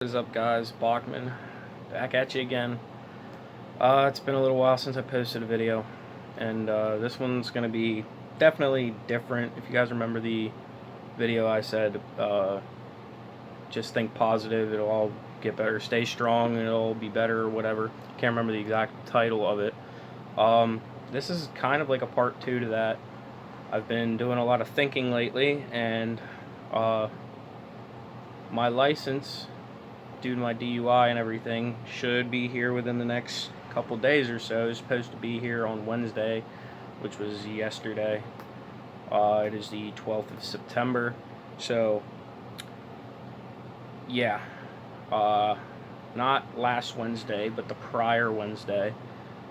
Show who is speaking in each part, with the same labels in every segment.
Speaker 1: What is up, guys? Bachman back at you again. It's been a little while since I posted a video, and this one's going to be definitely different. If you guys remember the video, I said just think positive, it'll all get better, stay strong, it'll be better, or whatever. Can't remember the exact title of it. This is kind of like a part 2 to that. I've been doing a lot of thinking lately, and my license, due to my DUI and everything, should be here within the next couple days or so. It's supposed to be here on Wednesday, which was yesterday. It is the 12th of September. So, yeah. Not last Wednesday, but the prior Wednesday,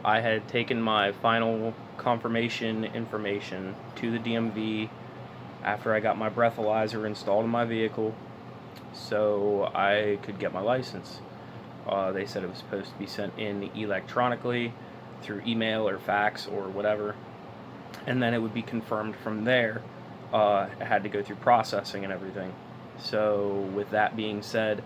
Speaker 1: I had taken my final confirmation information to the DMV after I got my breathalyzer installed in my vehicle, so I could get my license. They said it was supposed to be sent in electronically through email or fax or whatever, and then it would be confirmed from there. It had to go through processing and everything. So with that being said,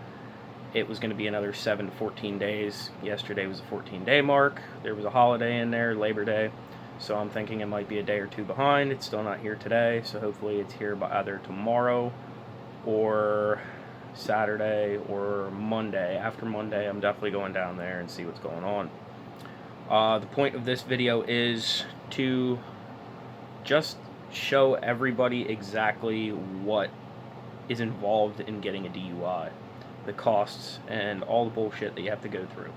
Speaker 1: it was going to be another 7 to 14 days. Yesterday was a 14-day mark. There was a holiday in there, Labor Day, so I'm thinking it might be a day or two behind. It's still not here today, so hopefully it's here by either tomorrow or Saturday or Monday. After Monday, I'm definitely going down there and see what's going on. The point of this video is to just show everybody exactly what is involved in getting a DUI, the costs, and all the bullshit that you have to go through.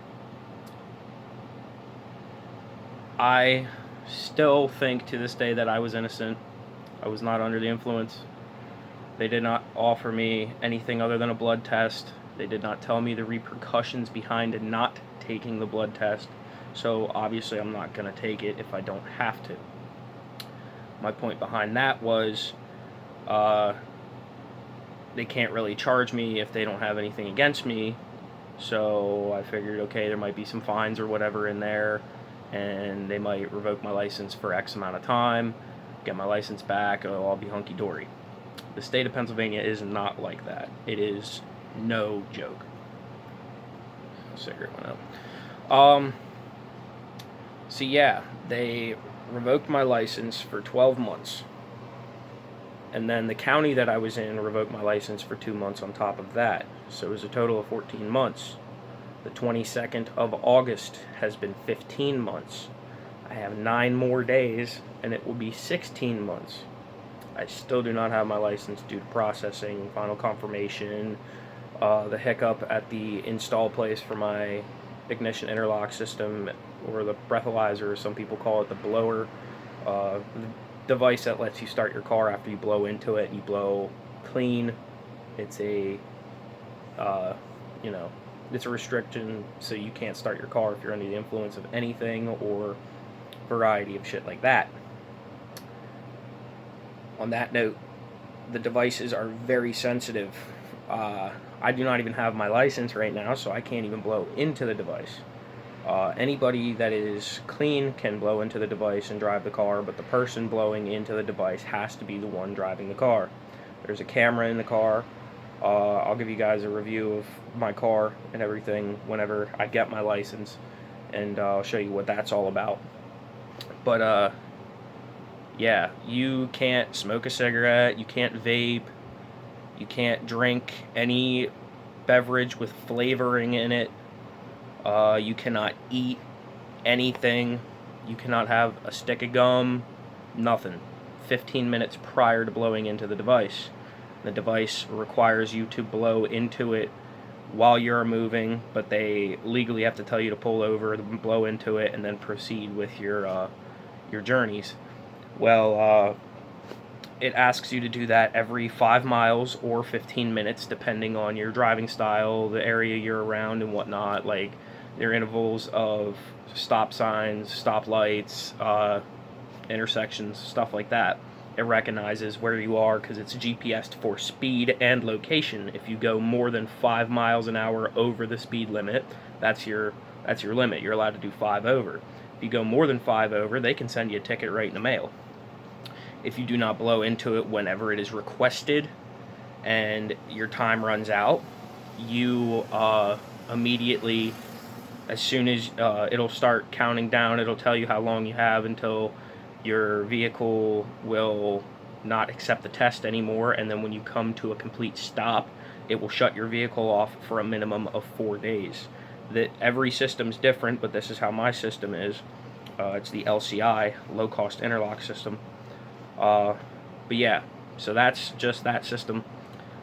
Speaker 1: I still think to this day that I was innocent. I was not under the influence. They did not offer me anything other than a blood test. They did not tell me the repercussions behind not taking the blood test. So obviously I'm not going to take it if I don't have to. My point behind that was they can't really charge me if they don't have anything against me. So I figured, okay, there might be some fines or whatever in there, and they might revoke my license for X amount of time, get my license back, it'll all be hunky-dory. The state of Pennsylvania is not like that. It is no joke. Cigarette went out. So yeah, they revoked my license for 12 months. And then the county that I was in revoked my license for 2 months on top of that. So it was a total of 14 months. The 22nd of August has been 15 months. I have 9 more days, and it will be 16 months. I still do not have my license due to processing, final confirmation, the hiccup at the install place for my ignition interlock system, or the breathalyzer, as some people call it, the blower, the device that lets you start your car after you blow into it. You blow clean. It's a, it's a restriction, so you can't start your car if you're under the influence of anything, or variety of shit like that. On that note, the devices are very sensitive. I do not even have my license right now, so I can't even blow into the device. Anybody that is clean can blow into the device and drive the car, but the person blowing into the device has to be the one driving the car. There's a camera in the car. I'll give you guys a review of my car and everything whenever I get my license, and I'll show you what that's all about. But yeah, you can't smoke a cigarette, you can't vape, you can't drink any beverage with flavoring in it, you cannot eat anything, you cannot have a stick of gum, nothing. 15 minutes prior to blowing into the device. The device requires you to blow into it while you're moving, but they legally have to tell you to pull over, blow into it, and then proceed with your journeys. Well, it asks you to do that every 5 miles or 15 minutes, depending on your driving style, the area you're around, and whatnot. Like, there are intervals of stop signs, stop lights, intersections, stuff like that. It recognizes where you are because it's GPSed for speed and location. If you go more than 5 miles an hour over the speed limit, that's your limit. You're allowed to do 5 over. If you go more than 5 over, they can send you a ticket right in the mail. If you do not blow into it whenever it is requested and your time runs out, you immediately, as soon as it'll start counting down, it'll tell you how long you have until your vehicle will not accept the test anymore, and then when you come to a complete stop, it will shut your vehicle off for a minimum of 4 days. That every system's different, but this is how my system is. It's the LCI, low cost interlock system. But yeah, so that's just that system.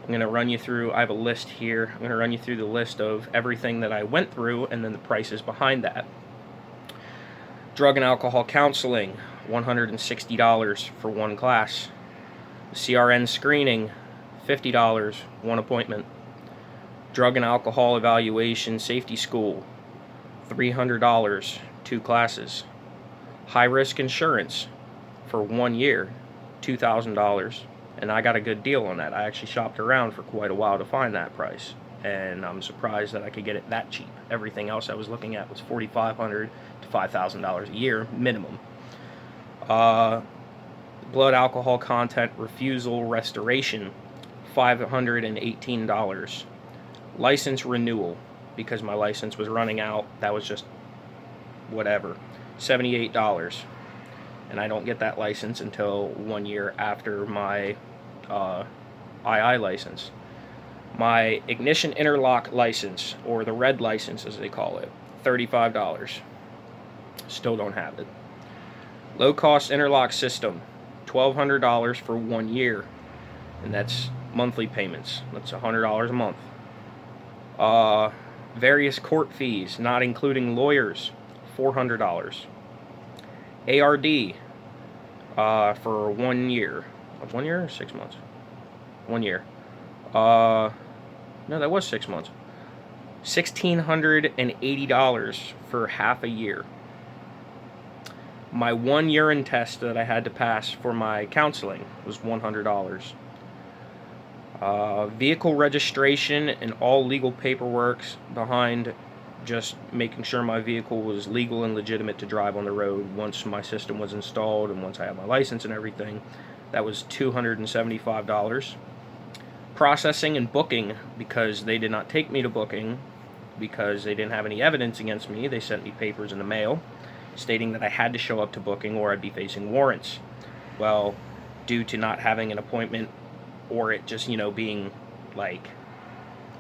Speaker 1: I'm going to run you through, I have a list here. I'm going to run you through the list of everything that I went through and then the prices behind that. Drug and alcohol counseling, $160 for one class. CRN screening, $50, one appointment. Drug and alcohol evaluation safety school, $300, two classes. High risk insurance for 1 year, $2,000. And I got a good deal on that. I actually shopped around for quite a while to find that price, and I'm surprised that I could get it that cheap. Everything else I was looking at was $4,500 to $5,000 a year minimum. Blood alcohol content refusal restoration, $518. License renewal, because my license was running out. That was just whatever, $78. And I don't get that license until 1 year after my II license. My ignition interlock license, or the red license as they call it, $35. Still don't have it. Low cost interlock system, $1,200 for 1 year, and that's monthly payments. That's $100 a month. Various court fees, not including lawyers, $400. ARD for 1 year. 1 year or 6 months? 1 year. No, that was 6 months. $1,680 for half a year. My 1 urine test that I had to pass for my counseling was $100. Vehicle registration and all legal paperwork behind just making sure my vehicle was legal and legitimate to drive on the road once my system was installed and once I had my license and everything. That was $275. Processing and booking, because they did not take me to booking because they didn't have any evidence against me. They sent me papers in the mail stating that I had to show up to booking or I'd be facing warrants. Well, due to not having an appointment or it just, being like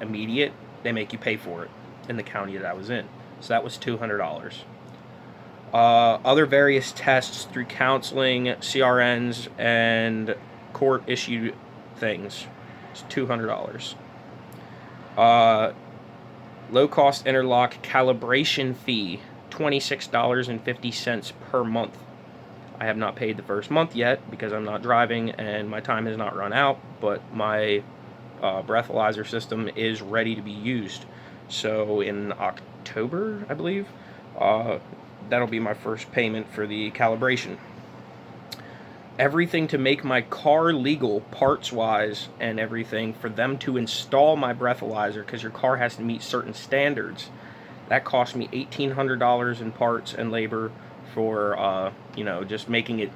Speaker 1: immediate, they make you pay for it in the county that I was in. So that was $200. Other various tests through counseling, CRNs, and court-issued things. It's $200. Low-cost interlock calibration fee, $26.50 per month. I have not paid the first month yet because I'm not driving and my time has not run out, but my breathalyzer system is ready to be used. So in October, I believe, that'll be my first payment for the calibration. Everything to make my car legal, parts-wise, and everything for them to install my breathalyzer, because your car has to meet certain standards. That cost me $1,800 in parts and labor for, just making it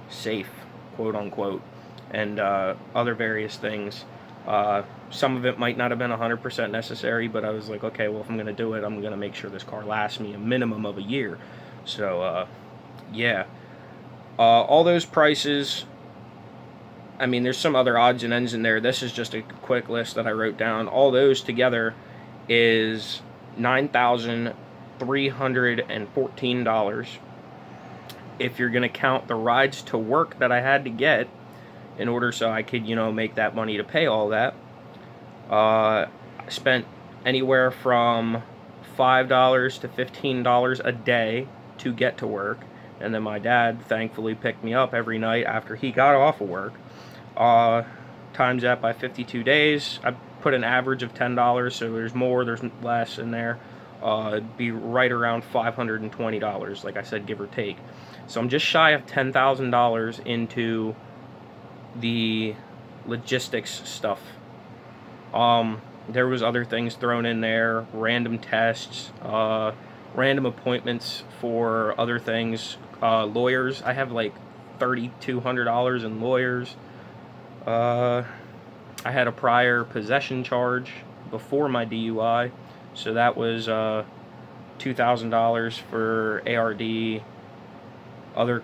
Speaker 1: safe, quote-unquote, and other various things. Some of it might not have been 100% necessary, but I was like, okay, well, if I'm going to do it, I'm going to make sure this car lasts me a minimum of a year. So, yeah. All those prices, I mean, there's some other odds and ends in there. This is just a quick list that I wrote down. All those together is $9,314. If you're going to count the rides to work that I had to get in order so I could, make that money to pay all that. I spent anywhere from $5 to $15 a day to get to work. And then my dad thankfully picked me up every night after he got off of work. Times that by 52 days, I put an average of $10, so there's more, there's less in there. It'd be right around $520, like I said, give or take. So I'm just shy of $10,000 into the logistics stuff. There was other things thrown in there, random tests, random appointments for other things, lawyers. I have like $3,200 in lawyers. I had a prior possession charge before my DUI. So that was $2,000 for ARD, other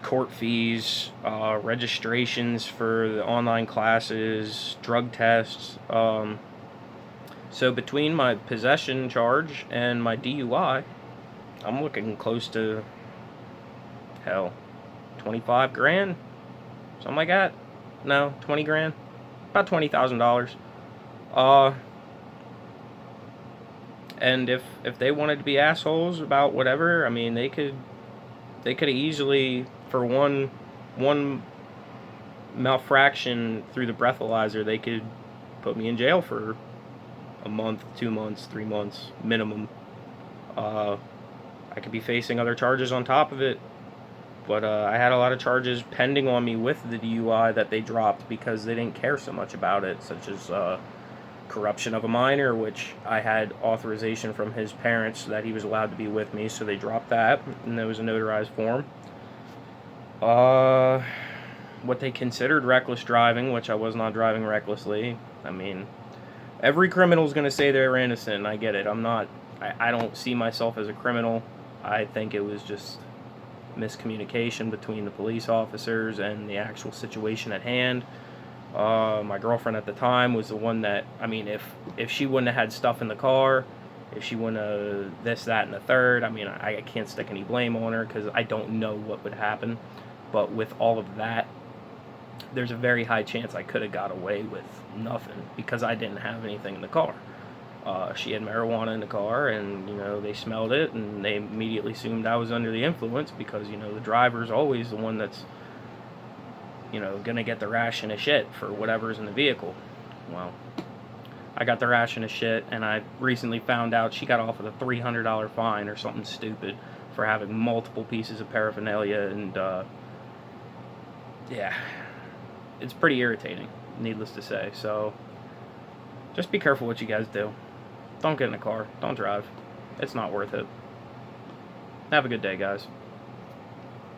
Speaker 1: court fees, registrations for the online classes, drug tests. So between my possession charge and my DUI, I'm looking close to, hell, 25 grand, something like that. No, 20 grand, about $20,000. And if they wanted to be assholes about whatever, I mean, they could easily, for one malfraction through the breathalyzer, they could put me in jail for a month, 2 months, 3 months minimum. I could be facing other charges on top of it, but I had a lot of charges pending on me with the DUI that they dropped because they didn't care so much about it, such as corruption of a minor, which I had authorization from his parents that he was allowed to be with me, so they dropped that, and there was a notarized form. What they considered reckless driving, which I was not driving recklessly. I mean, every criminal is going to say they're innocent. I get it. I don't see myself as a criminal. I think it was just miscommunication between the police officers and the actual situation at hand. My girlfriend at the time was the one that, I mean, if she wouldn't have had stuff in the car, if she wouldn't have this, that, and the third, I mean, I can't stick any blame on her because I don't know what would happen. But with all of that, there's a very high chance I could have got away with nothing because I didn't have anything in the car. She had marijuana in the car, and, they smelled it, and they immediately assumed I was under the influence because, the driver's always the one that's, gonna get the ration of shit for whatever's in the vehicle. Well, I got the ration of shit, and I recently found out she got off with a $300 fine or something stupid for having multiple pieces of paraphernalia, and, yeah, it's pretty irritating, needless to say. So, just be careful what you guys do. Don't get in a car. Don't drive. It's not worth it. Have a good day, guys.